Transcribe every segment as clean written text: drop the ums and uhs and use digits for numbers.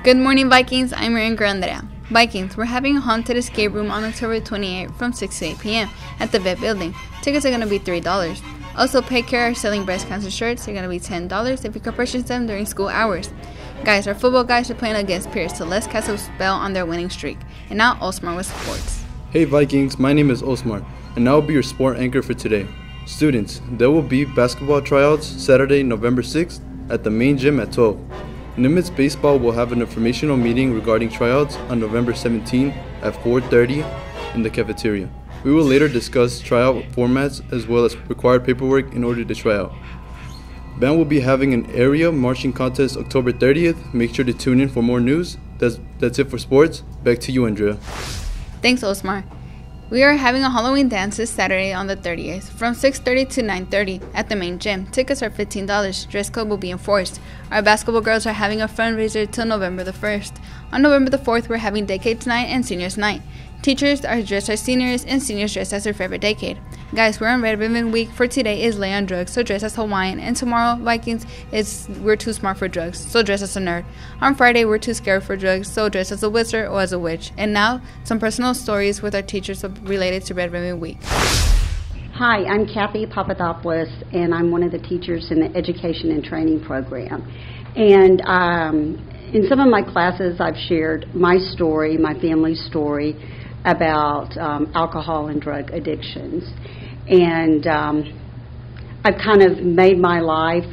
Good morning, Vikings. I'm your anchor, Andrea. Vikings, we're having a haunted escape room on October 28th from 6 to 8 p.m. at the VV building. Tickets are going to be $3. Also, Pay Care are selling breast cancer shirts. They're going to be $10 if you can purchase them during school hours. Guys, our football guys are playing against Pierce, so let's cast a spell on their winning streak. And now, Osmar with sports. Hey Vikings, my name is Osmar, and I will be your sport anchor for today. Students, there will be basketball tryouts Saturday, November 6th at the main gym at 12. Nimitz Baseball will have an informational meeting regarding tryouts on November 17th at 4:30 in the cafeteria. We will later discuss tryout formats as well as required paperwork in order to try out. Band will be having an area marching contest October 30th. Make sure to tune in for more news. That's it for sports. Back to you, Andrea. Thanks, Osmar. We are having a Halloween dance this Saturday on the 30th from 6:30 to 9:30 at the main gym. Tickets are $15. Dress code will be enforced. Our basketball girls are having a fundraiser till November the 1st. On November the 4th, we're having Decades Night and Seniors Night. Teachers are dressed as seniors and seniors dressed as their favorite decade. Guys, we're on Red Ribbon Week. For today is Lay on Drugs, so dress as Hawaiian. And tomorrow, Vikings, is We're Too Smart for Drugs, so dress as a nerd. On Friday, We're Too Scared for Drugs, so dress as a wizard or as a witch. And now, some personal stories with our teachers related to Red Ribbon Week. Hi, I'm Kathy Papadopoulos, and I'm one of the teachers in the Education and Training Program. And in some of my classes, I've shared my story, my family's story, about alcohol and drug addictions. And I've kind of made my life,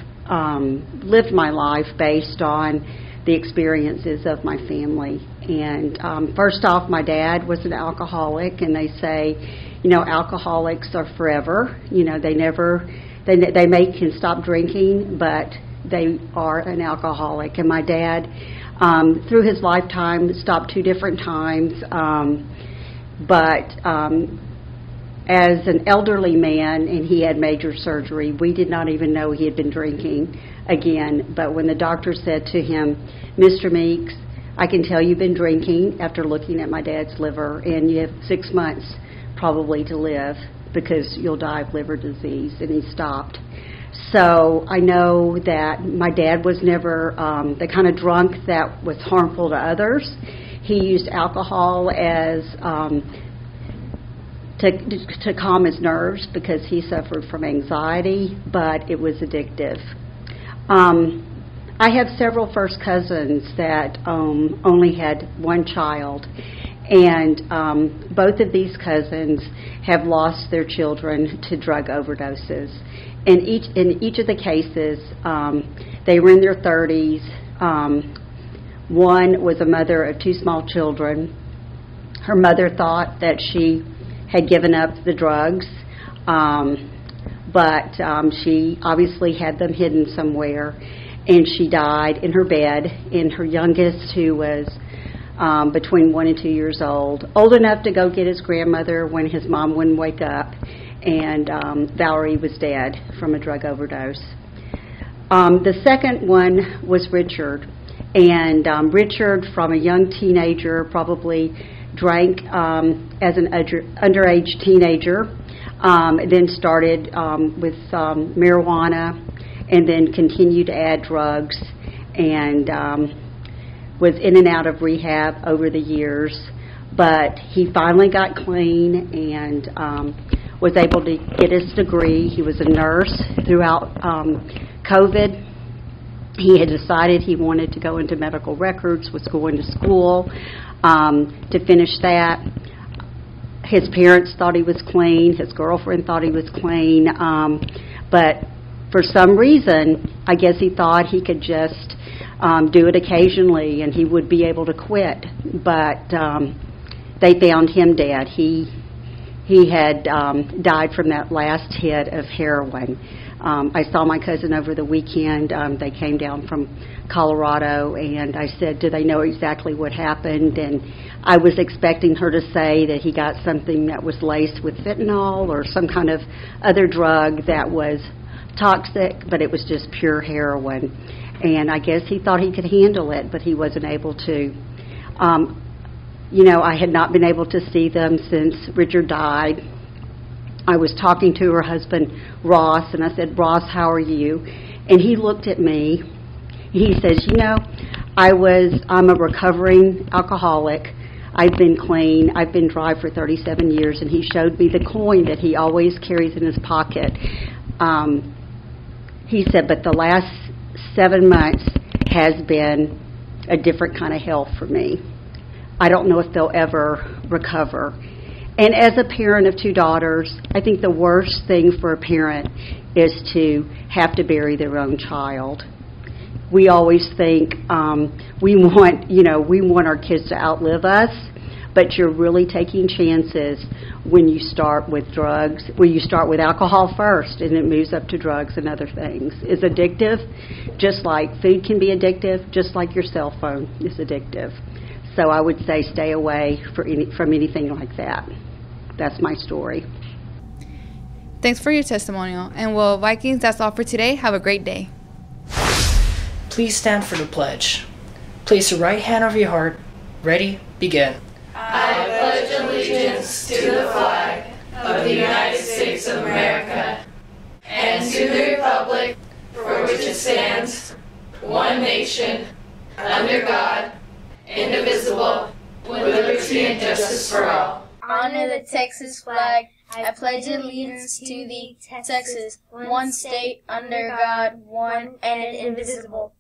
lived my life based on the experiences of my family. And first off, my dad was an alcoholic, and they say, you know, alcoholics are forever. You know, they can stop drinking, but they are an alcoholic. And my dad, through his lifetime, stopped 2 different times. But as an elderly man, and he had major surgery, we did not even know he had been drinking again. But when the doctor said to him, Mr. Meeks, I can tell you've been drinking after looking at my dad's liver, and you have 6 months probably to live because you'll die of liver disease, and he stopped. So I know that my dad was never the kind of drunk that was harmful to others. He used alcohol as to calm his nerves because he suffered from anxiety, but it was addictive. I have several first cousins that only had one child, and both of these cousins have lost their children to drug overdoses. In each of the cases, they were in their 30s. One was a mother of 2 small children. Her mother thought that she had given up the drugs, but she obviously had them hidden somewhere, and she died in her bed. And her youngest, who was between 1 and 2 years old enough to go get his grandmother when his mom wouldn't wake up, and Valerie was dead from a drug overdose. The second one was Richard. And Richard, from a young teenager, probably drank as an underage teenager, then started with marijuana, and then continued to add drugs, and was in and out of rehab over the years. But he finally got clean and was able to get his degree. He was a nurse throughout COVID. He had decided he wanted to go into medical records, was going to school to finish that. His parents thought he was clean. His girlfriend thought he was clean. But for some reason, I guess he thought he could just do it occasionally and he would be able to quit. But they found him dead. He had died from that last hit of heroin. I saw my cousin over the weekend. They came down from Colorado, and I said, do they know exactly what happened? And I was expecting her to say that he got something that was laced with fentanyl or some kind of other drug that was toxic, but it was just pure heroin. And I guess he thought he could handle it, but he wasn't able to. You know, I had not been able to see them since Richard died. I was talking to her husband, Ross, and I said, Ross, how are you? And he looked at me. He says, you know, I'm a recovering alcoholic. I've been clean. I've been dry for 37 years, and he showed me the coin that he always carries in his pocket. He said, but the last 7 months has been a different kind of hell for me. I don't know if they'll ever recover. And as a parent of 2 daughters, I think the worst thing for a parent is to have to bury their own child. We always think we want our kids to outlive us, but you're really taking chances when you start with drugs, when you start with alcohol first and it moves up to drugs and other things. It's addictive, just like food can be addictive, just like your cell phone is addictive. So I would say stay away from anything like that. That's my story. Thanks for your testimonial. And well, Vikings, that's all for today. Have a great day. Please stand for the pledge. Place your right hand over your heart. Ready? Begin. I pledge allegiance to the flag of the United States of America and to the republic for which it stands, one nation, under God, indivisible, with liberty and justice for all. Honor the Texas flag. I pledge allegiance to the Texas, one state, under God, one and indivisible,